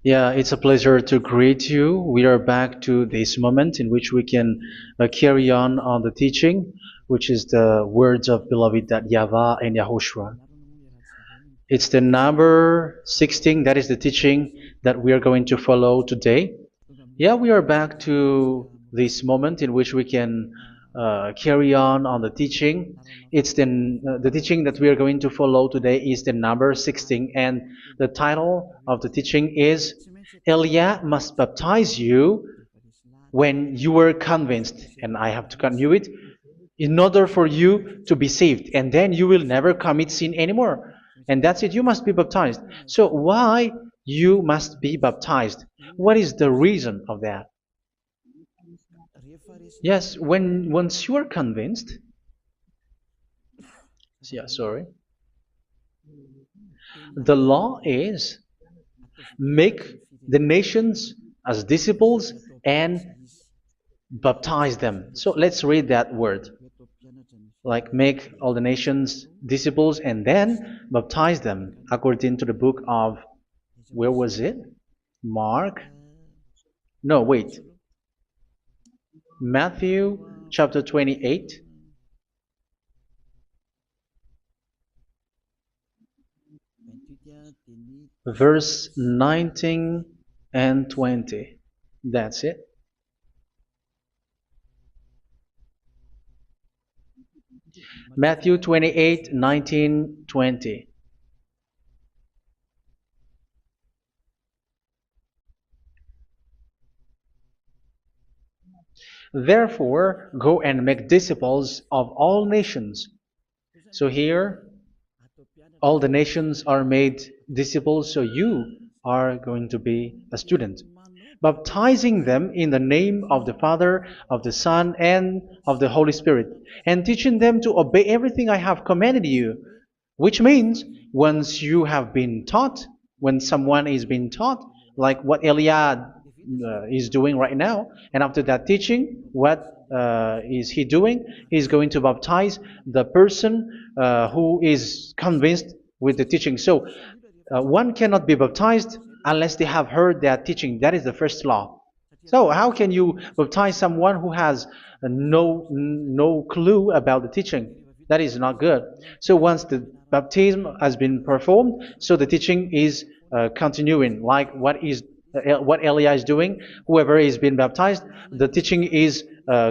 Yeah, it's a pleasure to greet you. We are back to this moment in which we can carry on the teaching, which is the words of beloved that YAHVAH and YAHOSHUA. It's the number 16, that is the teaching that we are going to follow today. Yeah, we are back to this moment in which we can carry on the teaching. It's the teaching that we are going to follow today is the number 16, and the title of the teaching is Elia must baptize you when you were convinced, and I have to continue it, in order for you to be saved, and then you will never commit sin anymore. And that's it, you must be baptized. So why you must be baptized? What is the reason of that? Yes, when once you are convinced, yeah, sorry, the law is make the nations as disciples and baptize them. So let's read that word. Like make all the nations disciples and then baptize them according to the book of, where was it? Mark? No, wait. Matthew chapter 28. Verse 19 and 20. That's it. Matthew 28, 19, 20. Therefore, go and make disciples of all nations. So here, all the nations are made disciples, so you are going to be a student. Baptizing them in the name of the Father, of the Son, and of the Holy Spirit, and teaching them to obey everything I have commanded you. Which means, once you have been taught, when someone is being taught, like what Eliad is doing right now, and after that teaching, what is he doing? He's going to baptize the person who is convinced with the teaching. So one cannot be baptized unless they have heard that teaching. That is the first law. So how can you baptize someone who has no clue about the teaching? That is not good. So once the baptism has been performed, so the teaching is continuing. Like what Elia is doing, whoever is being baptized, the teaching is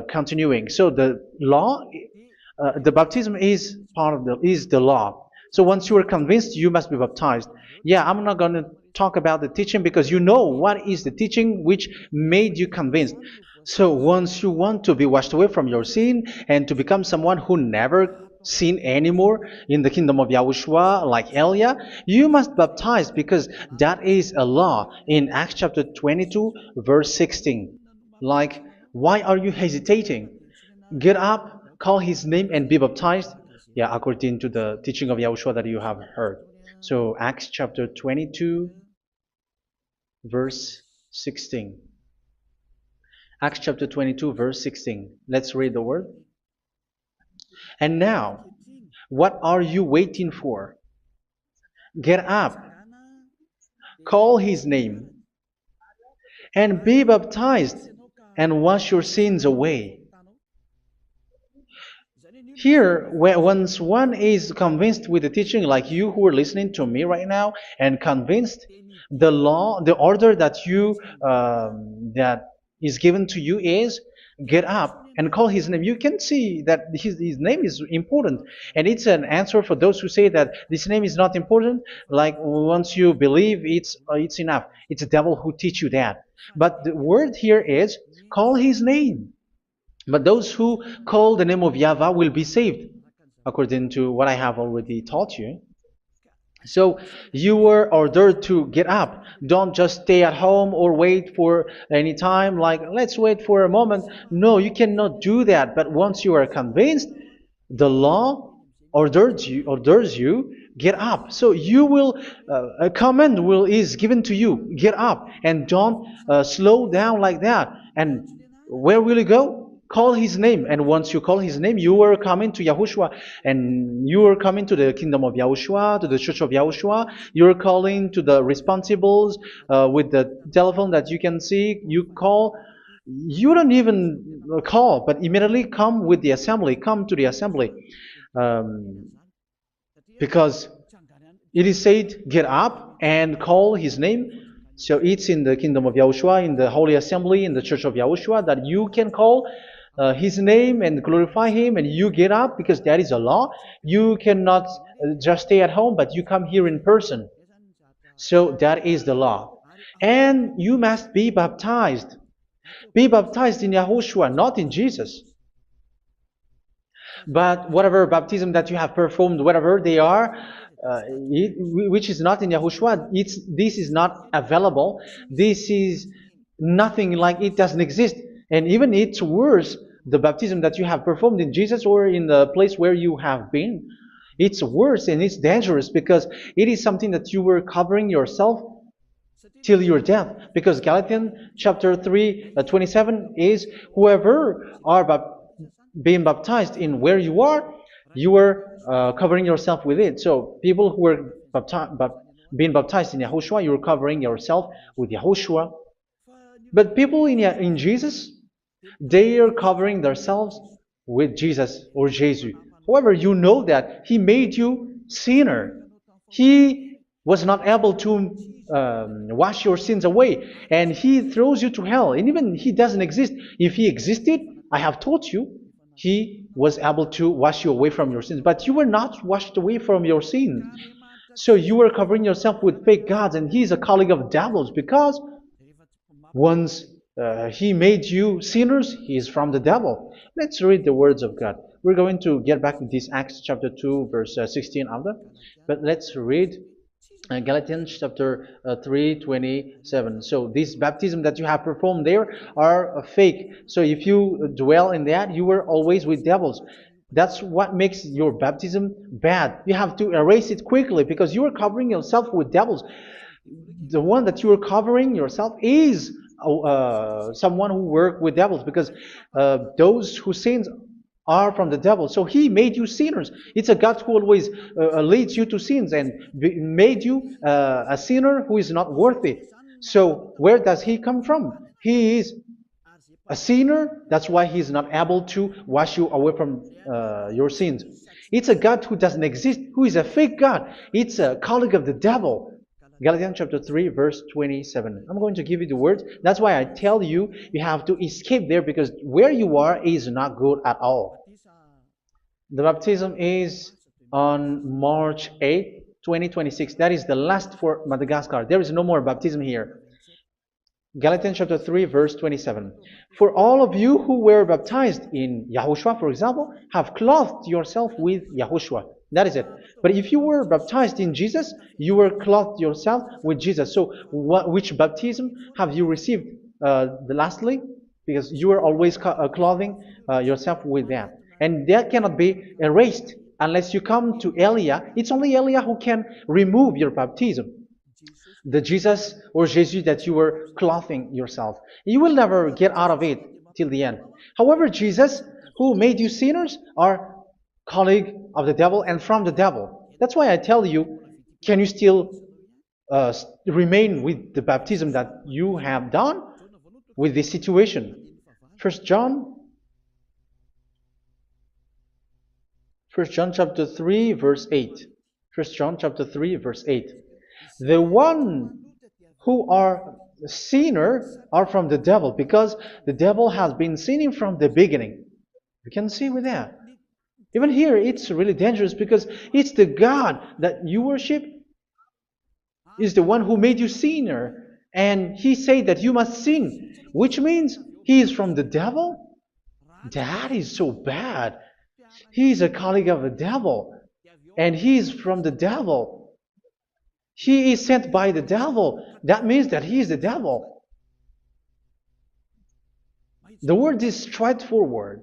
continuing. So the law, the baptism is part of the law. So once you are convinced, you must be baptized. Yeah, I'm not going to talk about the teaching because you know what is the teaching which made you convinced. So once you want to be washed away from your sin and to become someone who never sin anymore in the kingdom of Yahushua, like Elia, you must baptize because that is a law in Acts chapter 22, verse 16. Like, why are you hesitating? Get up, call his name, and be baptized. Yeah, according to the teaching of Yahushua that you have heard. So Acts chapter 22, verse 16. Acts chapter 22, verse 16. Let's read the word. And now, what are you waiting for? Get up, call his name, and be baptized, and wash your sins away. Here, once one is convinced with the teaching, like you who are listening to me right now, and convinced, the law, the order that that is given to you is get up and call his name. You can see that his name is important, and it's an answer for those who say that this name is not important. Like once you believe, it's enough. It's the devil who teach you that. But the word here is call his name. But those who call the name of YAHVAH will be saved, according to what I have already taught you. So you were ordered to get up. Don't just stay at home or wait for any time, like let's wait for a moment. No, you cannot do that. But once you are convinced, the law orders you get up. So you will a command is given to you. Get up and don't slow down like that. And where will you go? call his name, and once you call his name, you are coming to Yahushua, and you are coming to the kingdom of Yahushua, to the church of Yahushua. You are calling to the responsibles with the telephone that you can see. You call. You don't even call, but immediately come with the assembly. Come to the assembly, um, because it is said, get up and call his name. So it's in the kingdom of Yahushua, in the holy assembly, in the church of Yahushua, that you can call his name and glorify him, and you get up because that is a law. You cannot just stay at home, but you come here in person. So that is the law. And you must be baptized. Be baptized in Yahushua, not in Jesus. But whatever baptism that you have performed, whatever they are, which is not in Yahushua, this is not available. This is nothing, like it doesn't exist. And even it's worse, the baptism that you have performed in Jesus or in the place where you have been. It's worse and it's dangerous because it is something that you were covering yourself till your death. Because Galatians chapter 3, 27 is, whoever are being baptized in where you are covering yourself with it. So people who were being baptized in Yahushua, you're covering yourself with Yahushua. But people in Jesus, they are covering themselves with Jesus or Jesus. However, you know that he made you sinner. He was not able to wash your sins away, and he throws you to hell. And even he doesn't exist. If he existed, I have told you, he was able to wash you away from your sins. But you were not washed away from your sins. So you were covering yourself with fake gods, and he's a colleague of devils, because once he made you sinners, he is from the devil. Let's read the words of God. We're going to get back to this Acts chapter 2, verse 16 after. But let's read Galatians chapter 3:27. So this baptism that you have performed there are fake. So if you dwell in that, you were always with devils. That's what makes your baptism bad. You have to erase it quickly because you are covering yourself with devils. The one that you are covering yourself is someone who worked with devils, because those who sins are from the devil. So he made you sinners. It's a God who always leads you to sins and made you a sinner who is not worthy. So where does he come from? He is a sinner. That's why he is not able to wash you away from your sins. It's a God who doesn't exist, who is a fake God. It's a colleague of the devil. Galatians chapter 3, verse 27. I'm going to give you the words. That's why I tell you, you have to escape there, because where you are is not good at all. The baptism is on March 8, 2026. That is the last for Madagascar. There is no more baptism here. Galatians chapter 3, verse 27. For all of you who were baptized in Yahushua, for example, have clothed yourself with Yahushua. That is it. But if you were baptized in Jesus, you were clothed yourself with Jesus. So which baptism have you received lastly? Because you are always clothing yourself with that. And that cannot be erased unless you come to Elia. It's only Elia who can remove your baptism. The Jesus or Jesus that you were clothing yourself. You will never get out of it till the end. However, Jesus, who made you sinners, are colleague of the devil and from the devil. That's why I tell you, can you still remain with the baptism that you have done with this situation? First John chapter 3, verse 8. First John chapter 3, verse 8. The one who are sinner are from the devil, because the devil has been sinning from the beginning. You can see with that. Even here, it's really dangerous, because it's the God that you worship is the one who made you sinner. And he said that you must sin, which means he is from the devil. That is so bad. He is a colleague of the devil, and he is from the devil. He is sent by the devil. That means that he is the devil. The word is straightforward.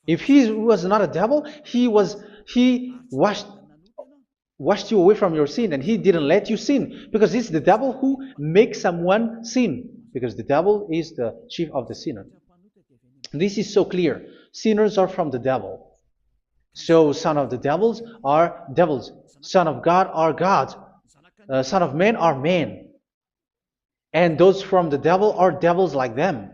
If he was not a devil, he washed you away from your sin, and he didn't let you sin, because it's the devil who makes someone sin, because the devil is the chief of the sinner. This is so clear. Sinners are from the devil. So son of the devils are devils. Son of God are gods. Son of men are men. And those from the devil are devils like them.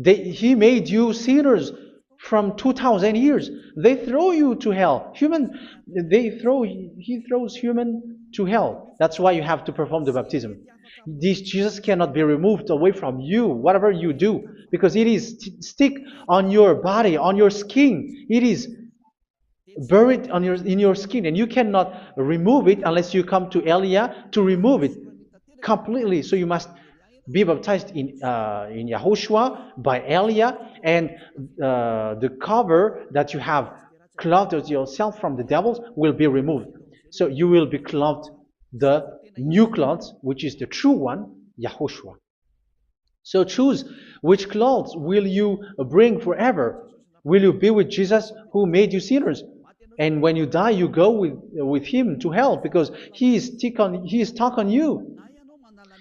He made you sinners from 2000 years. They throw you to hell. He throws human to hell. That's why you have to perform the baptism. This Jesus cannot be removed away from you, whatever you do, because it is stick on your body, on your skin. It is buried in your skin, and you cannot remove it unless you come to Elia to remove it completely. So you must be baptized in Yahushua by Elia, and the cover that you have clothed yourself from the devils will be removed. So you will be clothed the new clothes, which is the true one, Yahushua. So choose which clothes will you bring forever. Will you be with Jesus who made you sinners? And when you die, you go with him to hell because he is stuck on you.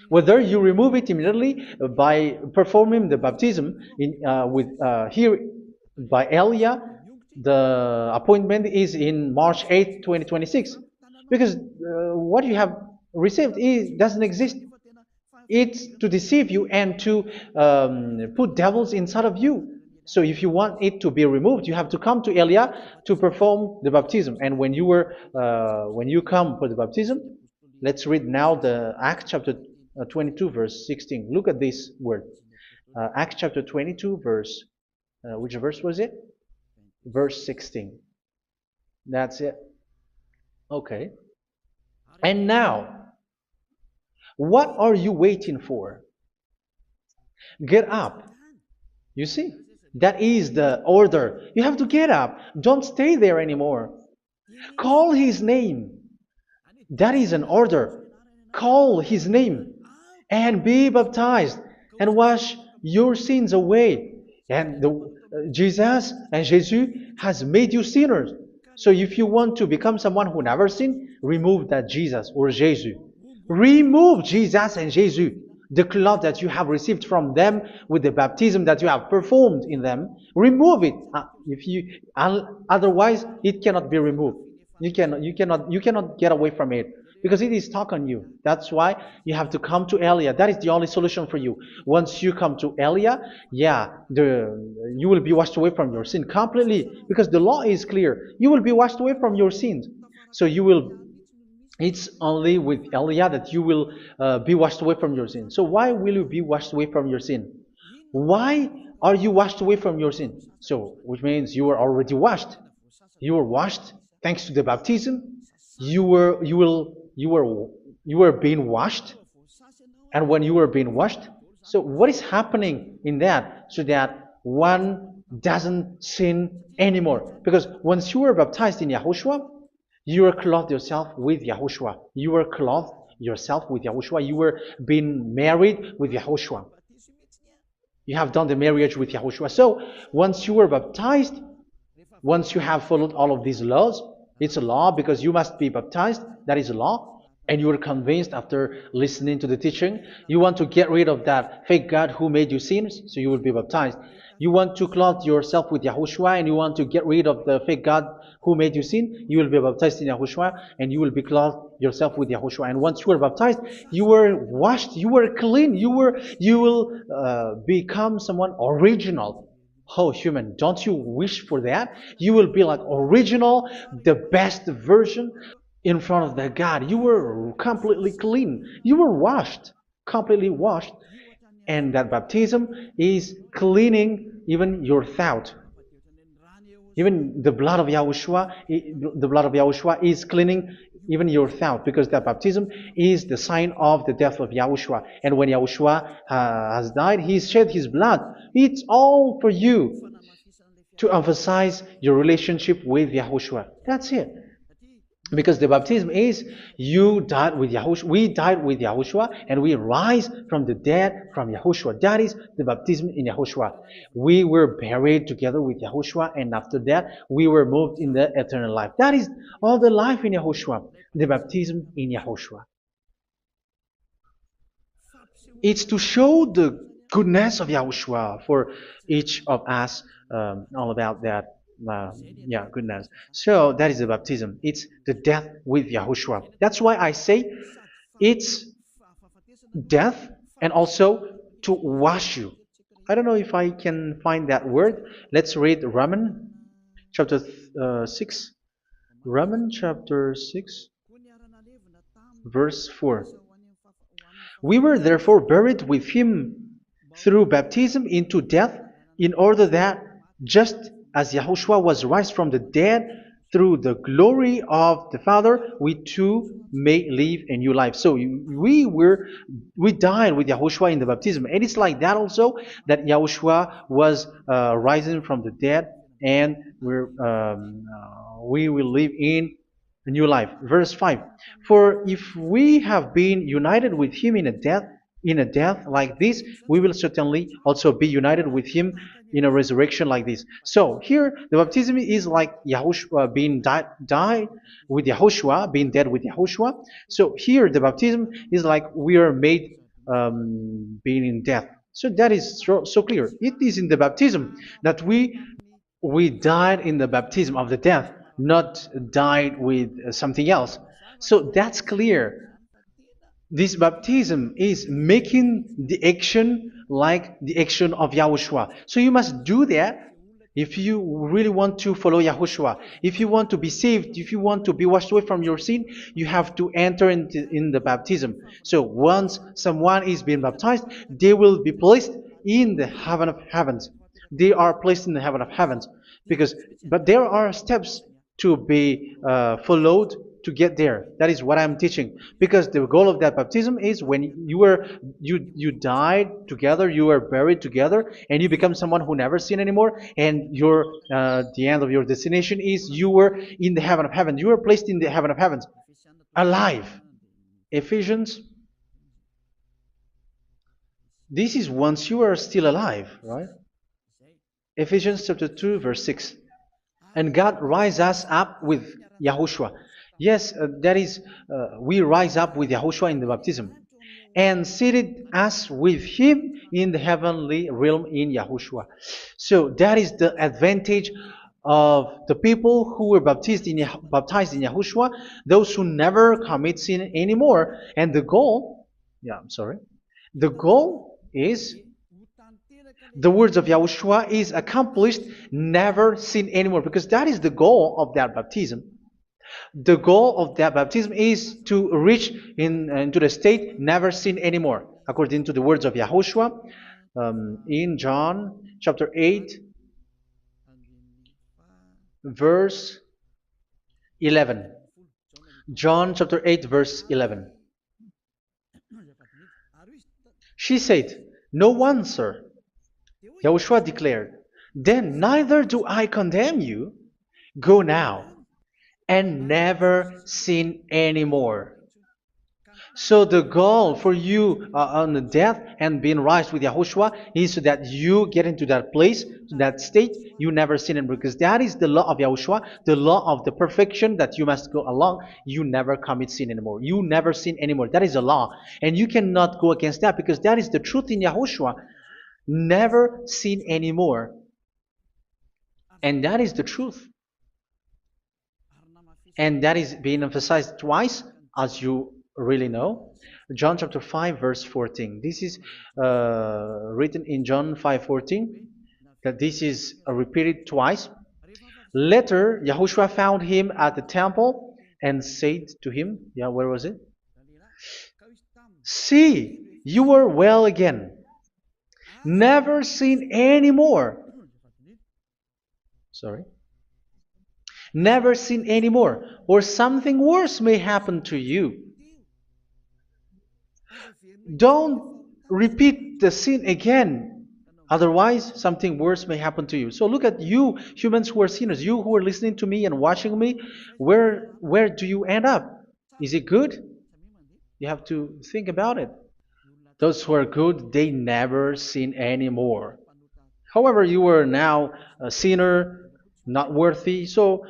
Whether you remove it immediately by performing the baptism here by Elia, the appointment is in March 8th, 2026. Because what you have received doesn't exist. It's to deceive you and to put devils inside of you. So if you want it to be removed, you have to come to Elia to perform the baptism. And when you come for the baptism, let's read now the Acts chapter 22 verse 16. Look at this word. Acts chapter 22 verse, which verse was it? Verse 16. That's it. Okay. And now, what are you waiting for? Get up. You see, that is the order. You have to get up. Don't stay there anymore. Call his name. That is an order. Call his name and be baptized and wash your sins away. And Jesus has made you sinners. So if you want to become someone who never sinned, remove that Jesus or Jesus. Remove Jesus and Jesus, the cloth that you have received from them with the baptism that you have performed in them. Remove it. Otherwise, it cannot be removed. You cannot get away from it because it is stuck on you. That's why you have to come to Elia. That is the only solution for you. Once you come to Elia, you will be washed away from your sin completely because the law is clear. You will be washed away from your sins. So it's only with Elia that you will be washed away from your sin. So why will you be washed away from your sin? Why are you washed away from your sin? So, which means you were already washed. You were washed thanks to the baptism. You were being washed, and when you were being washed, so what is happening in that? So that one doesn't sin anymore. Because once you were baptized in Yahushua, you were clothed yourself with Yahushua. You were clothed yourself with Yahushua. You were being married with Yahushua. You have done the marriage with Yahushua. So once you were baptized, once you have followed all of these laws, it's a law because you must be baptized. That is a law. And you are convinced after listening to the teaching, you want to get rid of that fake God who made you sinners, so you will be baptized. You want to clothe yourself with Yahushua and you want to get rid of the fake God who made you sin, you will be baptized in Yahushua and you will be clothed yourself with Yahushua. And once you are baptized, you were washed, you were clean, you will become someone original. Oh, human, don't you wish for that? You will be like original, the best version in front of the God. You were completely clean. You were washed, completely washed. And that baptism is cleaning even your thought. Even the blood of Yahushua is cleaning even your thought, because that baptism is the sign of the death of Yahushua. And when Yahushua has died, he shed his blood. It's all for you to emphasize your relationship with Yahushua. That's it. Because the baptism is you died with Yahushua, we died with Yahushua, and we rise from the dead from Yahushua. That is the baptism in Yahushua. We were buried together with Yahushua, and after that we were moved in the eternal life. That is all the life in Yahushua, the baptism in Yahushua. It's to show goodness of Yahushua for each of us, all about that. Uh, yeah, goodness. So that is the baptism. It's the death with Yahushua. That's why I say it's death and also to wash you. I don't know if I can find that word. Let's read Roman chapter 6. Roman chapter 6, verse 4. We were therefore buried with him through baptism into death, in order that, just as Yahushua was raised from the dead through the glory of the Father, we too may live a new life. So we died with Yahushua in the baptism, and it's like that also that Yahushua was rising from the dead, and we will live in a new life. Verse 5. For if we have been united with him in a death like this, we will certainly also be united with him in a resurrection like this. So here the baptism is like Yahushua being died with Yahushua, being dead with Yahushua. So here the baptism is like we are made being in death. So that is so clear. It is in the baptism that we died in the baptism of the death, not died with something else. So that's clear. This baptism is making the action like the action of Yahushua. So you must do that if you really want to follow Yahushua. If you want to be saved, if you want to be washed away from your sin, you have to enter in the baptism. So once someone is being baptized, they will be placed in the heaven of heavens. They are placed in the heaven of heavens because, but there are steps to be followed to get there. That is what I'm teaching. Because the goal of that baptism is when you died together, you were buried together, and you become someone who never sin anymore. And your the end of your destination is you were in the heaven of heaven. You were placed in the heaven of heavens, alive. Ephesians. This is once you are still alive, right? Ephesians chapter 2, verse 6. And God rise us up with Yahushua. Yes, that is, we rise up with Yahushua in the baptism. And seated us with him in the heavenly realm in Yahushua. So that is the advantage of the people who were baptized in Yahushua, those who never commit sin anymore. And the goal, yeah, I'm sorry, the goal is the words of Yahushua is accomplished, never sin anymore, because that is the goal of that baptism. The goal of that baptism is to reach into the state never sin anymore, according to the words of Yahushua in John chapter 8, verse 11. John chapter 8, verse 11. She said, "No one, sir." Yahushua declared, "Then neither do I condemn you. Go now and never sin anymore." So the goal for you on the death and being raised with Yahushua is so that you get into that place, to that state, you never sin anymore. Because that is the law of Yahushua, the law of the perfection that you must go along. You never commit sin anymore. You never sin anymore. That is a law. And you cannot go against that because that is the truth in Yahushua. Never sin anymore. And that is the truth. And that is being emphasized twice, as you really know. John chapter 5, verse 14. This is written in John 5:14, that this is repeated twice. Later, Yahushua found him at the temple and said to him, yeah, where was it? "See, you are well again. Never sin anymore." Sorry. "Never sin anymore, or something worse may happen to you." Don't repeat the sin again. Otherwise, something worse may happen to you. So look at you, humans who are sinners, you who are listening to me and watching me. Where do you end up? Is it good? You have to think about it. Those who are good, they never sin anymore. However, you are now a sinner, not worthy, so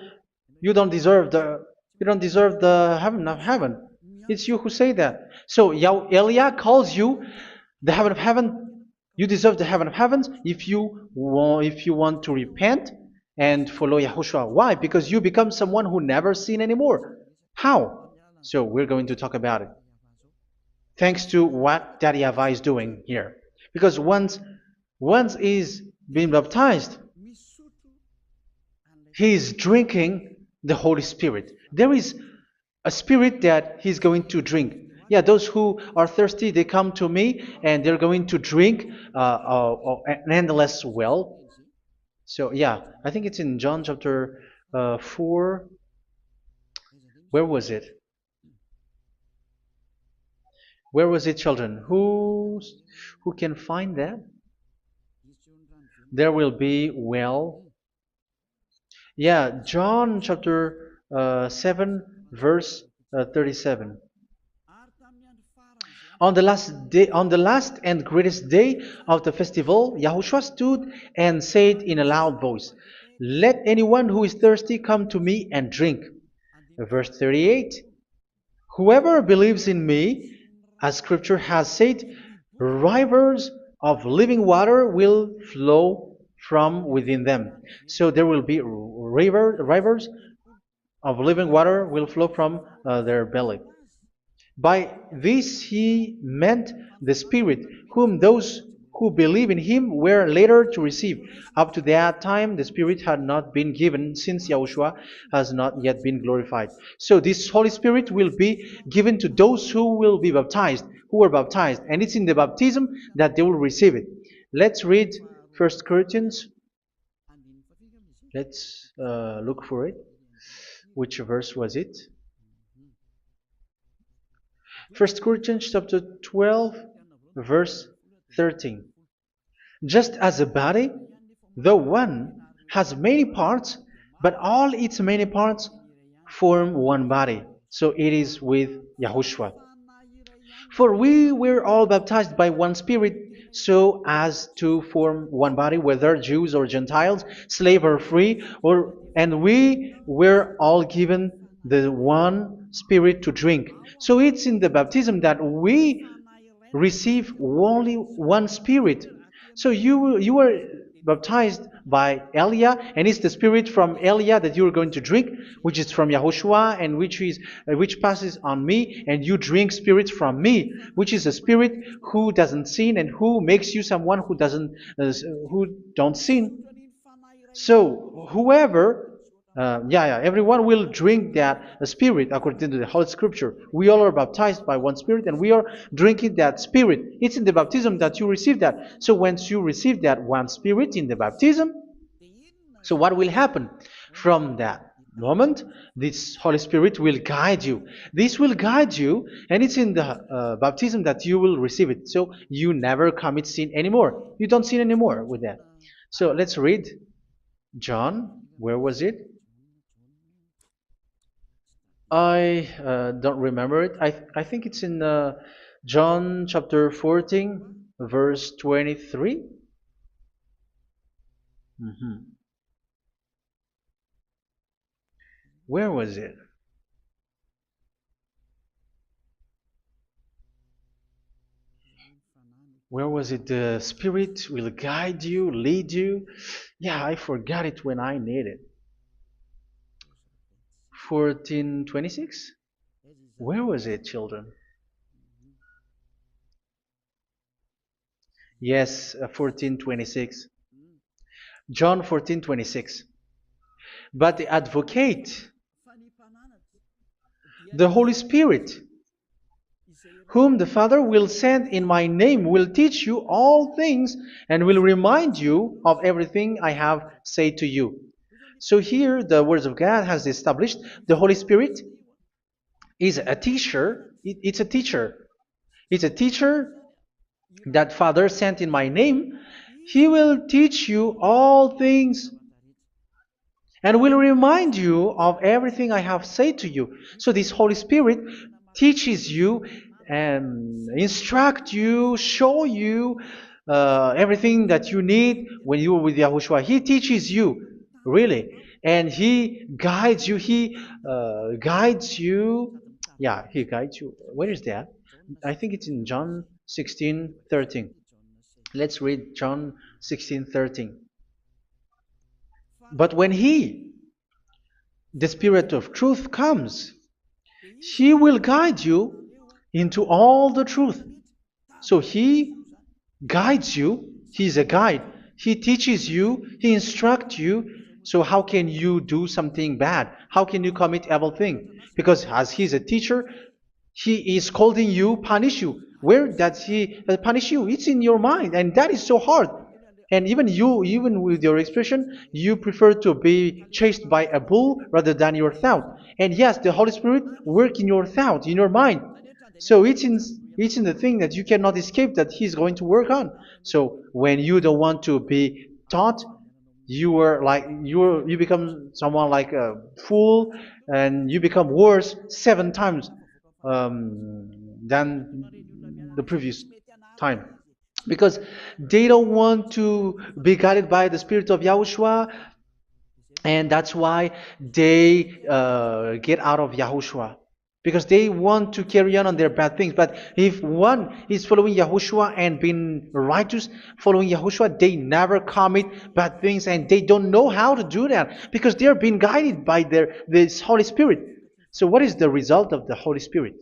you don't deserve the heaven of heaven. It's you who say that. So Eliah calls you the heaven of heaven You deserve the heaven of heavens if you want to repent and follow Yahushua. Why? Because you become someone who never sin anymore. How? So we're going to talk about it. Thanks to what Daddy YAHVAH is doing here. Because once he's been baptized, he is drinking the Holy Spirit. There is a spirit that he's going to drink. Yeah, those who are thirsty, they come to me and they're going to drink an endless well. So, yeah, I think it's in John chapter 4. Where was it? Where was it, children? Who can find that? There will be well. Yeah, John chapter 7, verse 37. On the last and greatest day of the festival, Yahushua stood and said in a loud voice, "Let anyone who is thirsty come to me and drink." Verse 38, "Whoever believes in me, as scripture has said, rivers of living water will flow from within them." So there will be rivers of living water will flow from their belly. By this he meant the Spirit, whom those who believe in him were later to receive. Up to that time, the Spirit had not been given, since Yahushua has not yet been glorified. So this Holy Spirit will be given to those who will be baptized, who are baptized, and it's in the baptism that they will receive it. Let's read 1 Corinthians. Let's look for it. Which verse was it? 1 Corinthians chapter 12, verse 13. Just as a body, though one, has many parts, but all its many parts form one body. So it is with Yahushua. For we were all baptized by one Spirit, so as to form one body, whether Jews or Gentiles, slave or free, and we were all given the one Spirit to drink. So it's in the baptism that we receive only one Spirit. So you were baptized by Elia, and it's the Spirit from Elia that you are going to drink, which is from Yahushua, and which passes on me, and you drink Spirit from me, which is a Spirit who doesn't sin and who makes you someone who don't sin. So whoever everyone will drink that Spirit according to the Holy Scripture. We all are baptized by one Spirit, and we are drinking that Spirit. It's in the baptism that you receive that. So once you receive that one Spirit in the baptism, so what will happen from that moment? This Holy Spirit will guide you. This will guide you, and it's in the baptism that you will receive it. So you never commit sin anymore. You don't sin anymore with that. So let's read John. Where was it? I don't remember it. I think it's in John chapter 14, verse 23. Mhm. Where was it? Where was it? The Spirit will guide you, lead you. Yeah, I forgot it when I need it. 14:26? Where was it, children? Yes, 14:26. John 14:26. But the advocate, the Holy Spirit, whom the Father will send in my name, will teach you all things and will remind you of everything I have said to you. So here the words of God has established the Holy Spirit is a teacher. It's a teacher. It's a teacher that Father sent in my name. He will teach you all things and will remind you of everything I have said to you. So this Holy Spirit teaches you and instruct you, show you everything that you need when you are with Yahushua. He teaches you, really, and He guides you. He guides you. Yeah, He guides you. Where is that? I think it's in John 16:13. Let's read John 16:13. But when He, the Spirit of truth, comes, He will guide you into all the truth. So He guides you. He's a guide. He teaches you. He instructs you. So how can you do something bad? How can you commit evil thing? Because as He's a teacher, He is scolding you, punish you. Where does He punish you? It's in your mind, and that is so hard. And even you, even with your expression, you prefer to be chased by a bull rather than your thought. And yes, the Holy Spirit work in your thought, in your mind. So it's in the thing that you cannot escape that He's going to work on. So when you don't want to be taught, you become someone like a fool, and you become worse 7 times than the previous time, because they don't want to be guided by the Spirit of Yahushua, and that's why they get out of Yahushua, because they want to carry on their bad things. But if one is following Yahushua and being righteous, following Yahushua, they never commit bad things, and they don't know how to do that because they are being guided by this Holy Spirit. So what is the result of the Holy Spirit?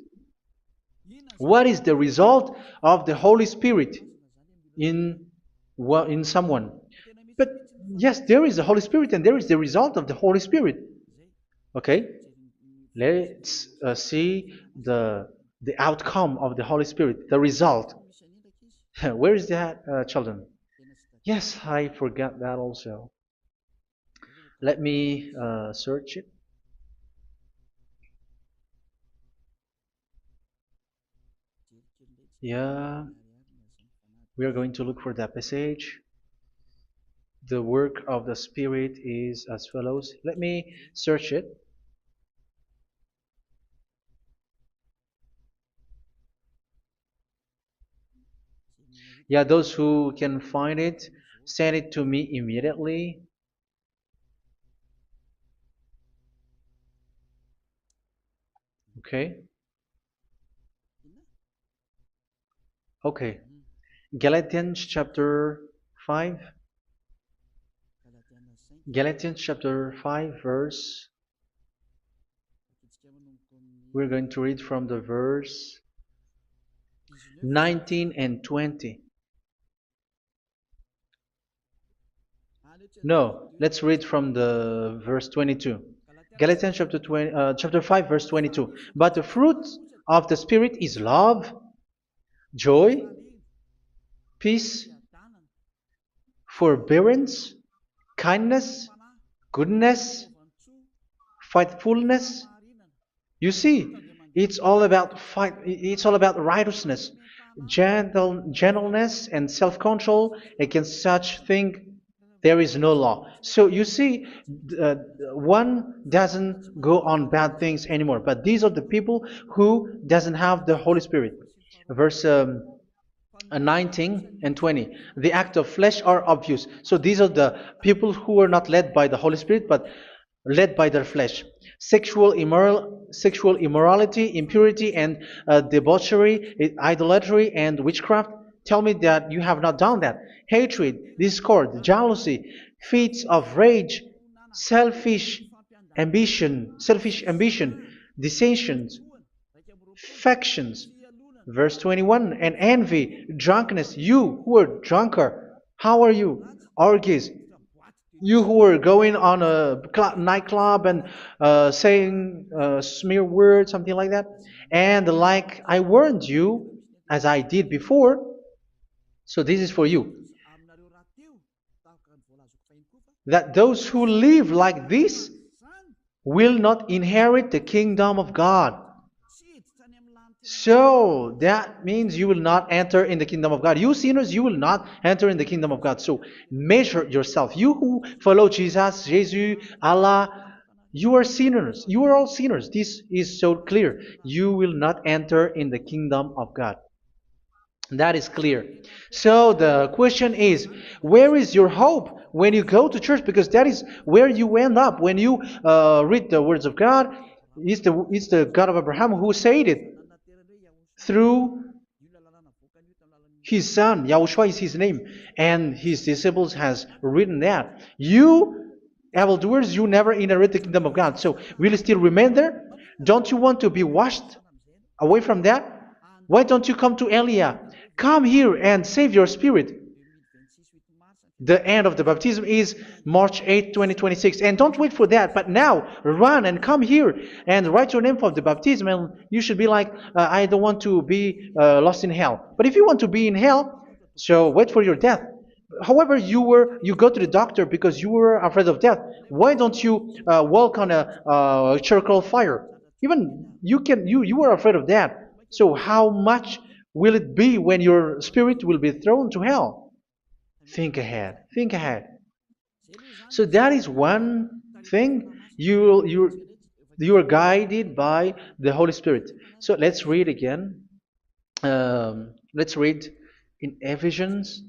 What is the result of the Holy Spirit in in someone? But yes, there is the Holy Spirit, and there is the result of the Holy Spirit. Okay, let's see the outcome of the Holy Spirit, the result. Where is that, children? Yes, I forgot that also. Let me search it. Yeah, we are going to look for that passage. The work of the Spirit is as follows. Let me search it. Yeah, those who can find it, send it to me immediately. Okay. Okay. Galatians chapter 5. Galatians chapter 5 verse. We're going to read from the verse 19 and 20. No, let's read from the verse 22. Galatians chapter 5 verse 22. But the fruit of the Spirit is love, joy, peace, forbearance, kindness, goodness, faithfulness. You see, it's all about righteousness, gentleness, and self-control. Against such thing there is no law. So you see, uh, one doesn't go on bad things anymore. But these are the people who doesn't have the Holy Spirit. Verse 19 and 20. The act of flesh are obvious. So these are the people who are not led by the Holy Spirit, but led by their flesh. Sexual immorality, impurity, and debauchery, idolatry, and witchcraft. Tell me that you have not done that. Hatred, discord, jealousy, fits of rage, selfish ambition, dissensions, factions. Verse 21, and envy, drunkenness. You who are drunkard, how are you? Orgies. You who are going on a nightclub and saying smear words, something like that. And like I warned you, as I did before, so this is for you, that those who live like this will not inherit the kingdom of God. So that means you will not enter in the kingdom of God. You sinners, you will not enter in the kingdom of God. So measure yourself. You who follow Jesus, Allah, you are sinners. You are all sinners. This is so clear. You will not enter in the kingdom of God. That is clear. So the question is, where is your hope when you go to church? Because that is where you end up when you read the words of God. It's the God of Abraham who said it through His son, Yahushua is his name, and his disciples has written that. You, evildoers, you never inherit the kingdom of God. So will you still remain there? Don't you want to be washed away from that? Why don't you come to Elia? Come here and save your spirit. The end of the baptism is March 8th, 2026. And don't wait for that, but now run and come here and write your name for the baptism. And you should be like, I don't want to be lost in hell. But if you want to be in hell, so wait for your death. However, you go to the doctor because you were afraid of death. Why don't you walk on a charcoal fire? Even you were afraid of that. So how much will it be when your spirit will be thrown to hell? Think ahead. Think ahead. So that is one thing. You are guided by the Holy Spirit. So let's read again. Let's read in Ephesians.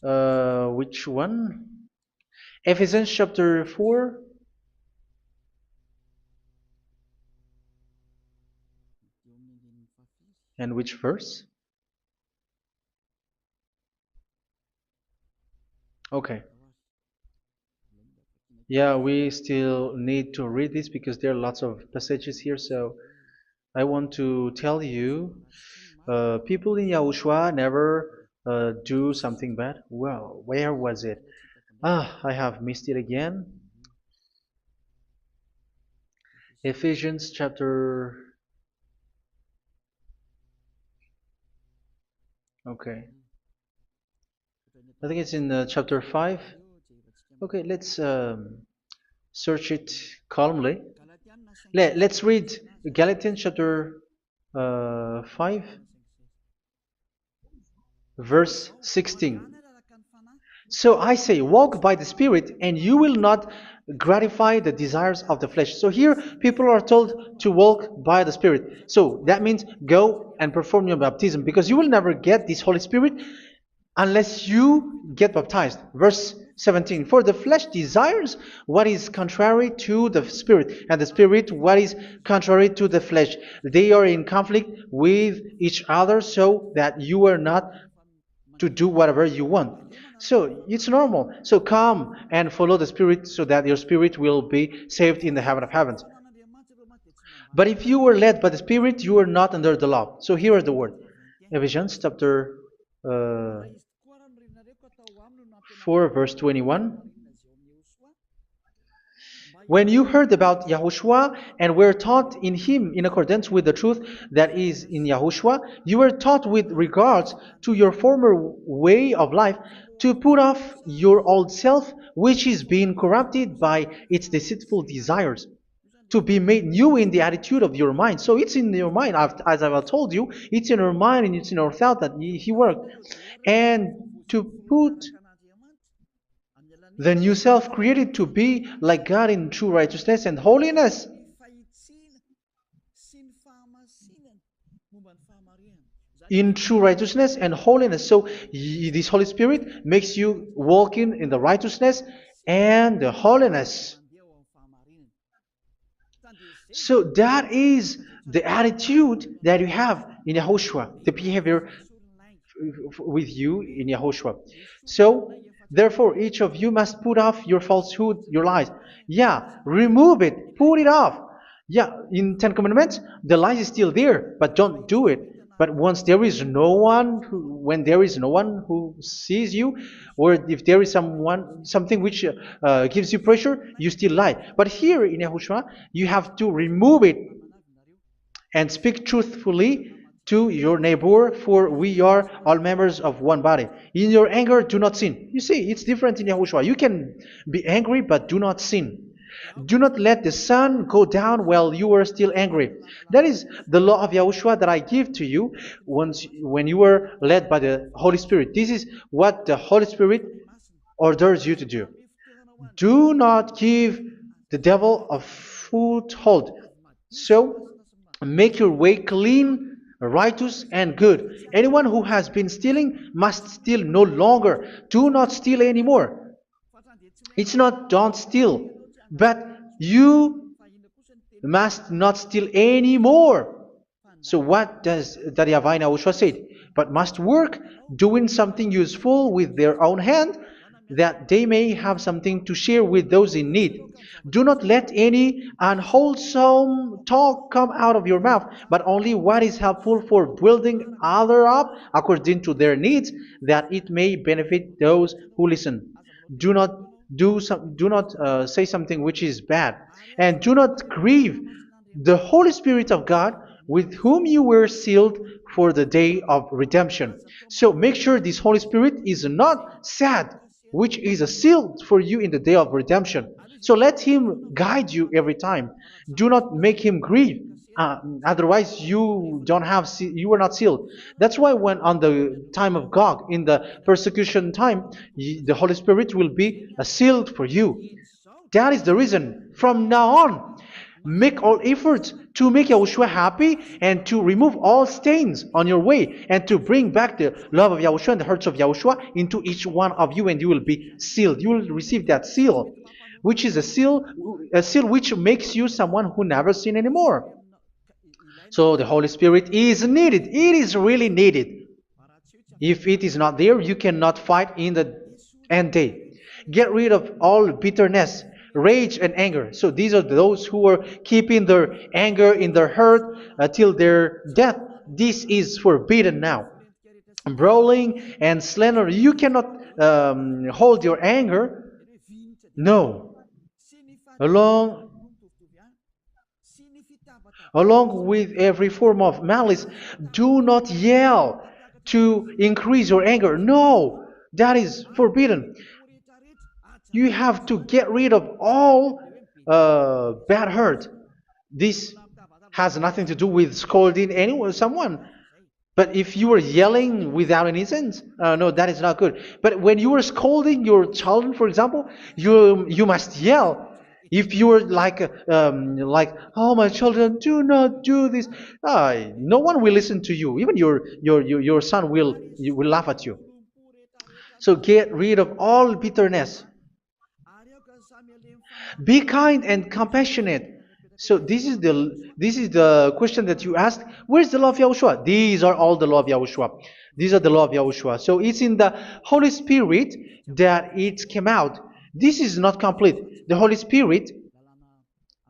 Which one? Ephesians chapter 4. And which verse? Okay. Yeah, we still need to read this because there are lots of passages here. So I want to tell you, people in Yahushua never do something bad. Well, where was it? I have missed it again. Ephesians chapter. Okay. I think it's in chapter 5. Okay, let's search it calmly. Let's read Galatians chapter 5, verse 16. So I say, walk by the Spirit, and you will not gratify the desires of the flesh. So here, people are told to walk by the Spirit. So that means go and perform your baptism, because you will never get this Holy Spirit unless you get baptized. Verse 17. For the flesh desires what is contrary to the Spirit, and the Spirit what is contrary to the flesh. They are in conflict with each other, so that you are not to do whatever you want. So it's normal. So come and follow the Spirit so that your spirit will be saved in the heaven of heavens. But if you were led by the Spirit, you are not under the law. So here is the word. Ephesians chapter 4 verse 21. When you heard about Yahushua and were taught in him in accordance with the truth that is in Yahushua, you were taught with regards to your former way of life to put off your old self, which is being corrupted by its deceitful desires, to be made new in the attitude of your mind. So it's in your mind, as I've told you, it's in your mind and it's in your thought that he worked. And to put the new self created to be like God in true righteousness and holiness. In true righteousness and holiness. So this Holy Spirit makes you walking in the righteousness and the holiness. So that is the attitude that you have in Yahushua, the behavior with you in Yahushua. So therefore, each of you must put off your falsehood, your lies. Yeah, remove it, put it off. Yeah, in Ten Commandments, the lie is still there, but don't do it. But once there is no one, when there is no one who sees you, or if there is something which gives you pressure, you still lie. But here in Yahushua, you have to remove it and speak truthfully to your neighbor, for we are all members of one body. In your anger, do not sin. You see, it's different in Yahushua. You can be angry, but do not sin. Do not let the sun go down while you are still angry. That is the law of Yahushua that I give to you when you were led by the Holy Spirit. This is what the Holy Spirit orders you to do. Do not give the devil a foothold. So, make your way clean, righteous, and good. Anyone who has been stealing must steal no longer. Do not steal anymore. It's not don't steal, but you must not steal anymore. So what does the YAHVAH YAHOSHUA say? But must work doing something useful with their own hand, that they may have something to share with those in need. Do not let any unwholesome talk come out of your mouth, but only what is helpful for building other up according to their needs, that it may benefit those who listen. Do not do not say something which is bad, and do not grieve the Holy Spirit of God, with whom you were sealed for the day of redemption. So make sure this Holy Spirit is not sad, which is a seal for you in the day of redemption. So let Him guide you every time. Do not make Him grieve. Otherwise, you were not sealed. That's why when on the time of God, in the persecution time, the Holy Spirit will be sealed for you. That is the reason. From now on, make all efforts to make Yahushua happy and to remove all stains on your way and to bring back the love of Yahushua and the hearts of Yahushua into each one of you, and you will be sealed. You will receive that seal, which is a seal which makes you someone who never sin anymore. So the Holy Spirit is needed. It is really needed. If it is not there, you cannot fight in the end day. Get rid of all bitterness, rage, and anger. So these are those who are keeping their anger in their heart till their death. This is forbidden now. Brawling and slander. You cannot hold your anger. No. Along Along with every form of malice, do not yell to increase your anger. No, that is forbidden. You have to get rid of all bad hurt. This has nothing to do with scolding anyone, someone. But if you are yelling without any sense, no, that is not good. But when you are scolding your children, for example, you must yell. If you are like, oh my children, do not do this, no one will listen to you. Even your son will laugh at you. So get rid of all bitterness. Be kind and compassionate. So this is the question that you asked. Where's the law of Yahushua? These are all the law of Yahushua. These are the law of Yahushua. So it's in the Holy Spirit that it came out. This is not complete. The Holy Spirit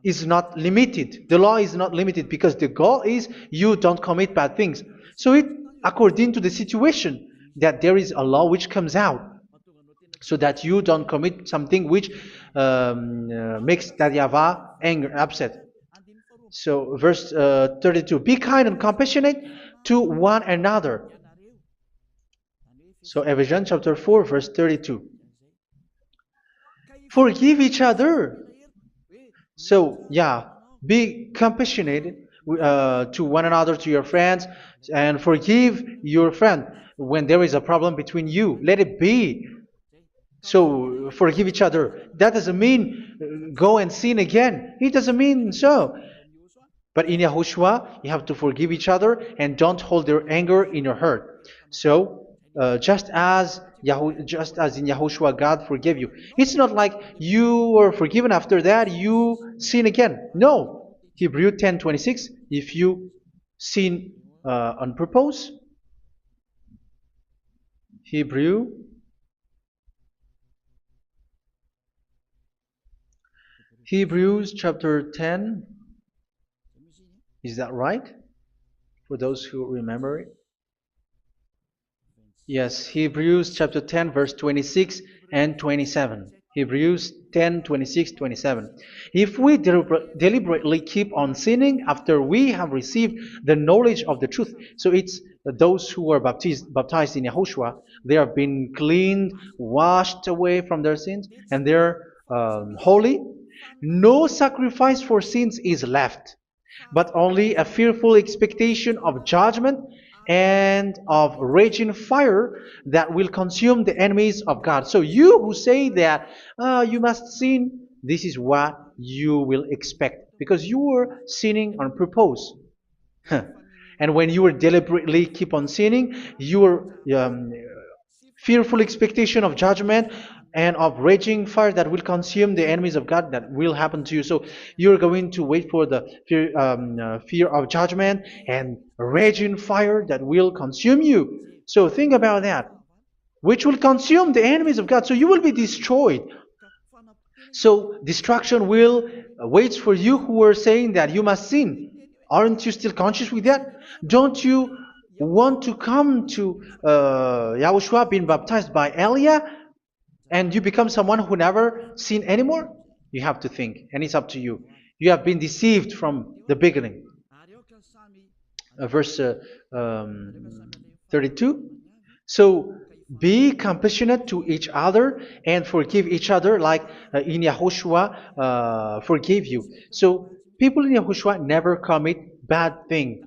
is not limited. The law is not limited because the goal is you don't commit bad things. So it according to the situation that there is a law which comes out, so that you don't commit something which makes that YAHVAH anger, upset. So verse 32, be kind and compassionate to one another. So Ephesians chapter 4 verse 32. Forgive each other. So yeah, be compassionate to one another, to your friends, and forgive your friend when there is a problem between you. Let it be. So forgive each other. That doesn't mean go and sin again. It doesn't mean so. But in Yahushua, you have to forgive each other and don't hold your anger in your heart. So just as in Yahushua, God forgave you. It's not like you were forgiven after that you sin again. No. Hebrew 10:26. If you sin on purpose, Hebrews chapter 10. Is that right? For those who remember it? Yes, Hebrews chapter 10 verse 26 and 27. Hebrews 10, 26, 27. If we deliberately keep on sinning after we have received the knowledge of the truth, so it's those who are baptized in Yahushua, they have been cleaned, washed away from their sins, and they're holy. No sacrifice for sins is left, but only a fearful expectation of judgment and of raging fire that will consume the enemies of God. So you who say that you must sin, this is what you will expect, because you were sinning on purpose. And when you were deliberately keep on sinning, your fearful expectation of judgment and of raging fire that will consume the enemies of God that will happen to you. So you're going to wait for the fear of judgment and raging fire that will consume you. So think about that, which will consume the enemies of God. So you will be destroyed. So destruction will wait for you who are saying that you must sin. Aren't you still conscious with that? Don't you want to come to Yahushua being baptized by Elia and you become someone who never sinned anymore? You have to think, and it's up to you. You have been deceived from the beginning. Verse 32. So be compassionate to each other and forgive each other like in Yahushua forgave you. So people in Yahushua never commit bad thing.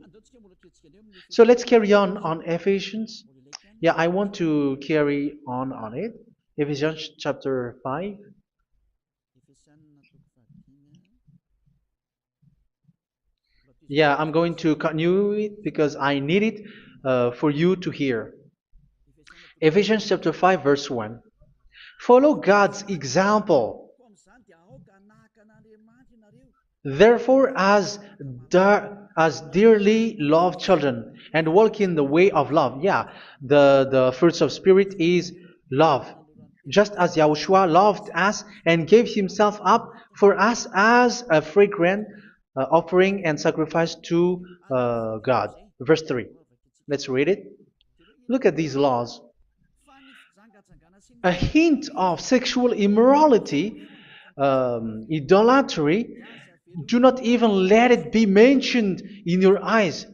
So let's carry on Ephesians. Yeah, I want to carry on it. Ephesians chapter 5. Yeah, I'm going to continue it because I need it for you to hear. Ephesians chapter 5 verse 1. Follow God's example. Therefore, as dearly loved children, and walk in the way of love. Yeah, the fruits of spirit is love. Just as Yahushua loved us and gave himself up for us as a fragrant offering and sacrifice to God. Verse 3. Let's read it. Look at these laws. A hint of sexual immorality, idolatry, do not even let it be mentioned in your eyes,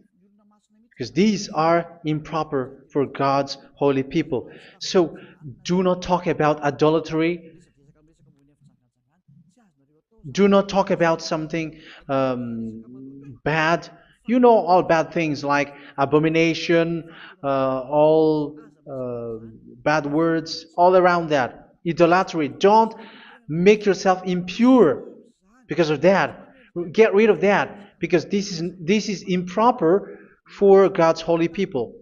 because these are improper for God's holy people. So do not talk about idolatry. Do not talk about something bad. You know all bad things like abomination, all bad words, all around that. Idolatry. Don't make yourself impure because of that. Get rid of that because this is improper for God's holy people.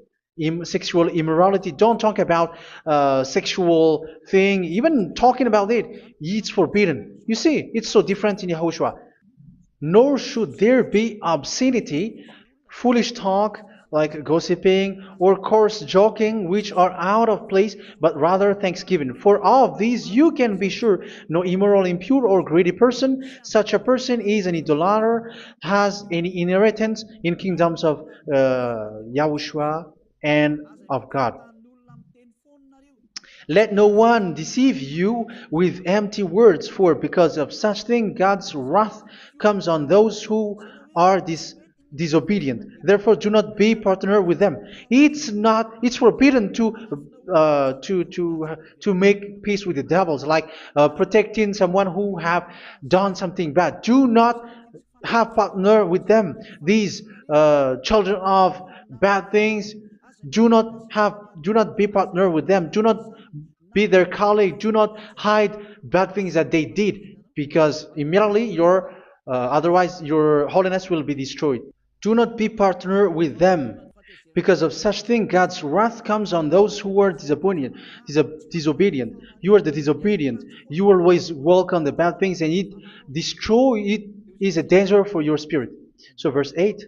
Sexual immorality. Don't talk about sexual thing. Even talking about it, it's forbidden. You see, it's so different in Yahushua. Nor should there be obscenity, foolish talk like gossiping or coarse joking, which are out of place, but rather thanksgiving. For of these you can be sure: no immoral, impure, or greedy person, such a person is an idolater, has any inheritance in kingdoms of Yahushua and of God. Let no one deceive you with empty words, for because of such thing God's wrath comes on those who are disobedient. Therefore, do not be partner with them. It's forbidden to make peace with the devils, like protecting someone who have done something bad. Do not have partner with them. These children of bad things, do not be partner with them. Do not be their colleague. Do not hide bad things that they did, because immediately otherwise your holiness will be destroyed. Do not be partner with them. Because of such thing, God's wrath comes on those who are disobedient. You are the disobedient. You always walk on the bad things, and it is a danger for your spirit. So verse 8.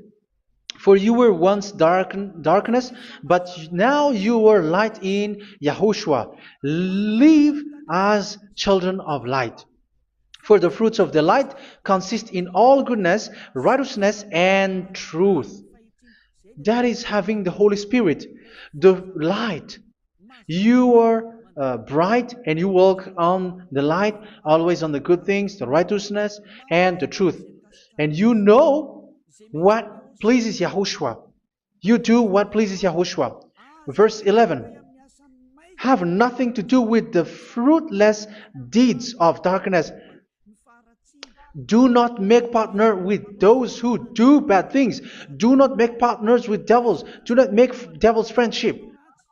For you were once darkness, but now you are light in Yahushua. Live as children of light. For the fruits of the light consist in all goodness, righteousness, and truth. That is having the Holy Spirit, the light. You are bright and you walk on the light, always on the good things, the righteousness, and the truth. And you know what pleases Yahushua. You do what pleases Yahushua. Verse 11. Have nothing to do with the fruitless deeds of darkness. Do not make partner with those who do bad things. Do not make partners with devils. Do not make devils friendship.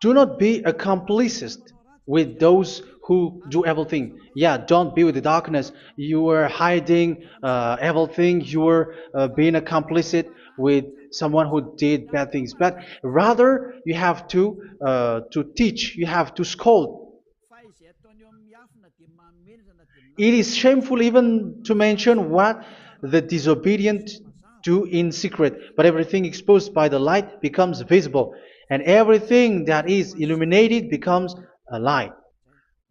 Do not be a complicit with those who do evil thing. Yeah, don't be with the darkness. You are hiding evil thing. You are being a complicit with someone who did bad things. But rather, you have to teach. You have to scold. It is shameful even to mention what the disobedient do in secret, but everything exposed by the light becomes visible, and everything that is illuminated becomes a light.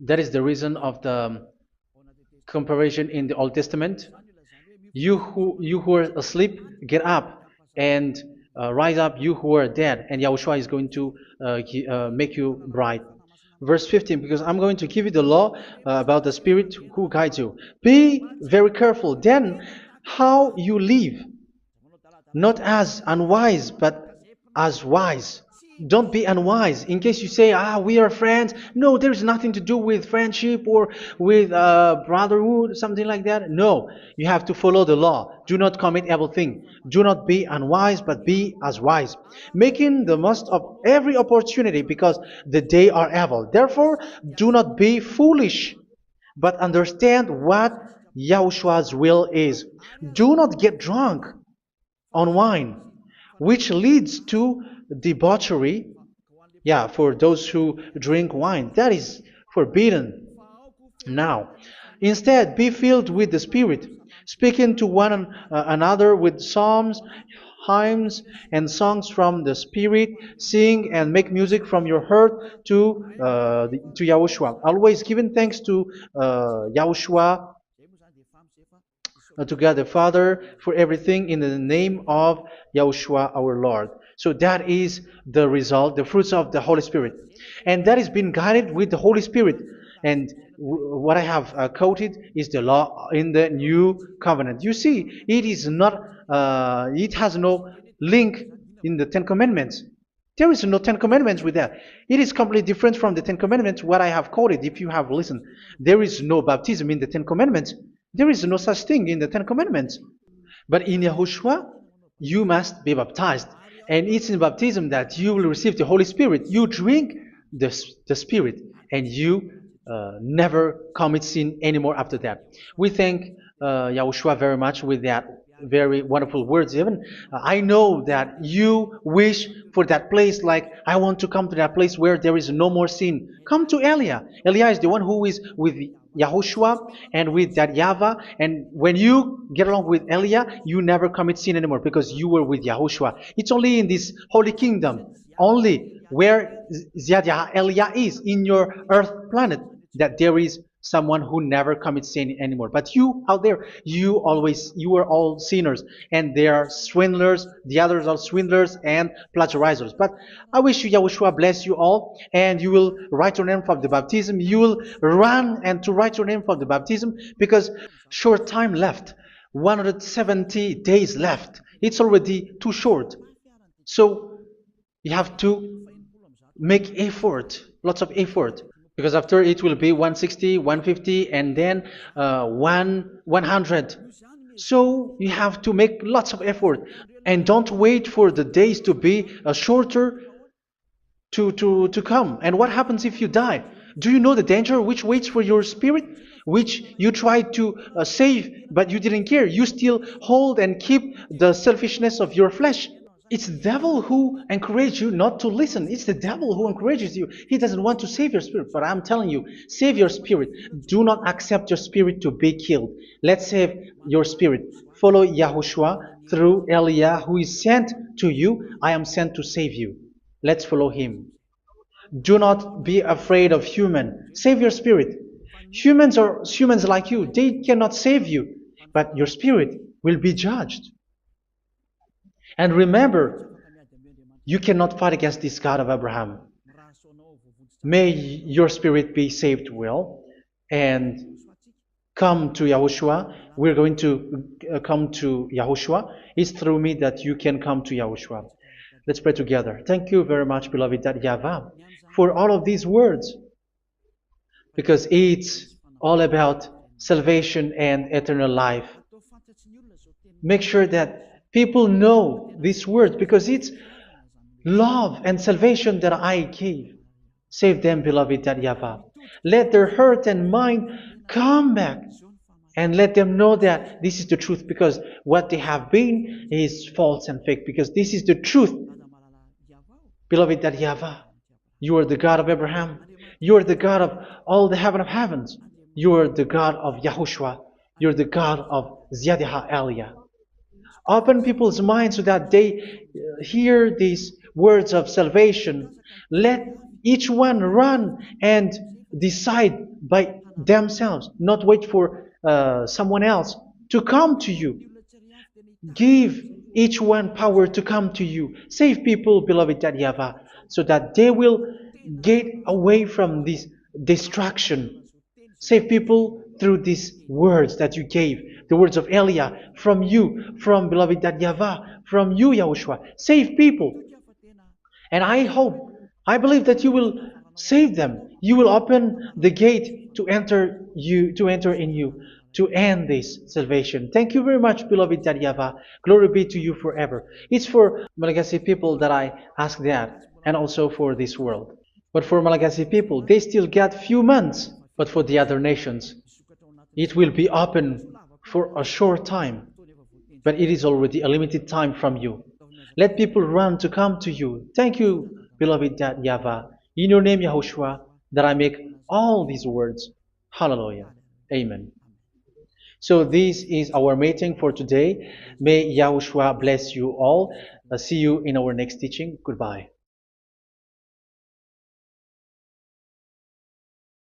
That is the reason of the comparison in the Old Testament. You who are asleep, get up and rise up, you who are dead, and Yahushua is going to make you bright. Verse 15, because I'm going to give you the law about the Spirit who guides you. Be very careful then how you live, not as unwise, but as wise. Don't be unwise. In case you say, we are friends. No, there's nothing to do with friendship or with brotherhood, something like that. No, you have to follow the law. Do not commit evil thing. Do not be unwise, but be as wise, making the most of every opportunity, because the day are evil. Therefore, do not be foolish, but understand what Yahushua's will is. Do not get drunk on wine, which leads to debauchery. Yeah, for those who drink wine, that is forbidden now. Instead, be filled with the Spirit, speaking to one another with psalms, hymns, and songs from the Spirit. Sing and make music from your heart to Yahushua. Always giving thanks to Yahushua, to God the Father, for everything in the name of Yahushua our Lord. So that is the result, the fruits of the Holy Spirit. And that is being guided with the Holy Spirit. And what I have quoted is the law in the new covenant. You see, it is not, it has no link in the Ten Commandments. There is no Ten Commandments with that. It is completely different from the Ten Commandments, what I have quoted, if you have listened. There is no baptism in the Ten Commandments. There is no such thing in the Ten Commandments. But in Yahushua, you must be baptized. And it's in baptism that you will receive the Holy Spirit. You drink the Spirit, and you never commit sin anymore after that. We thank Yahushua very much with that very wonderful words. Even I know that you wish for that place, like, I want to come to that place where there is no more sin. Come to Elia. Elia is the one who is with Yahushua and with that YAHVAH. And when you get along with Elia, you never commit sin anymore, because you were with Yahushua. It's only in this holy kingdom, only where Ziad Elia is, in your earth planet, that there is someone who never commits sin anymore. But you out there, you are all sinners, and they are swindlers. The others are swindlers and plagiarizers. But I wish you, Yahushua, bless you all, and you will write your name for the baptism. You will run and to write your name for the baptism, because short time left, 170 days left. It's already too short. So you have to make effort, lots of effort, because after it will be 160, 150, and then 100. So you have to make lots of effort, and don't wait for the days to be shorter to come. And what happens if you die? Do you know the danger which waits for your spirit, which you tried to save, but you didn't care? You still hold and keep the selfishness of your flesh. It's the devil who encourages you not to listen. It's the devil who encourages you. He doesn't want to save your spirit. But I'm telling you, save your spirit. Do not accept your spirit to be killed. Let's save your spirit. Follow Yahushua through Elia, who is sent to you. I am sent to save you. Let's follow him. Do not be afraid of human. Save your spirit. Humans are humans like you. They cannot save you. But your spirit will be judged. And remember, you cannot fight against this God of Abraham. May your spirit be saved well and come to Yahushua. We're going to come to Yahushua. It's through me that you can come to Yahushua. Let's pray together. Thank you very much, beloved YAHVAH, for all of these words, because it's all about salvation and eternal life. Make sure that people know these words, because it's love and salvation that I gave. Save them, beloved YAHVAH. Let their heart and mind come back, and let them know that this is the truth, because what they have been is false and fake, because this is the truth. Beloved YAHVAH, you are the God of Abraham. You are the God of all the heaven of heavens. You are the God of YAHOSHUA. You're the God of Ziyadiha Aliyah. Open people's minds so that they hear these words of salvation. Let each one run and decide by themselves, not wait for someone else to come to you. Give each one power to come to you. Save people, beloved YAHVAH, so that they will get away from this distraction. Save people through these words that you gave, the words of Elia, from you, from beloved YAHVAH, from you, Yahushua. Save people. And I believe that you will save them. You will open the gate to enter in you, to end this salvation. Thank you very much, beloved YAHVAH. Glory be to you forever. It's for Malagasy people that I ask that, and also for this world. But for Malagasy people, they still get few months. But for the other nations, it will be open for a short time. But it is already a limited time from you. Let people run to come to you. Thank you, beloved YAHVAH. In your name, Yahushua, that I make all these words. Hallelujah. Amen. So this is our meeting for today. May Yahushua bless you all. See you in our next teaching. Goodbye.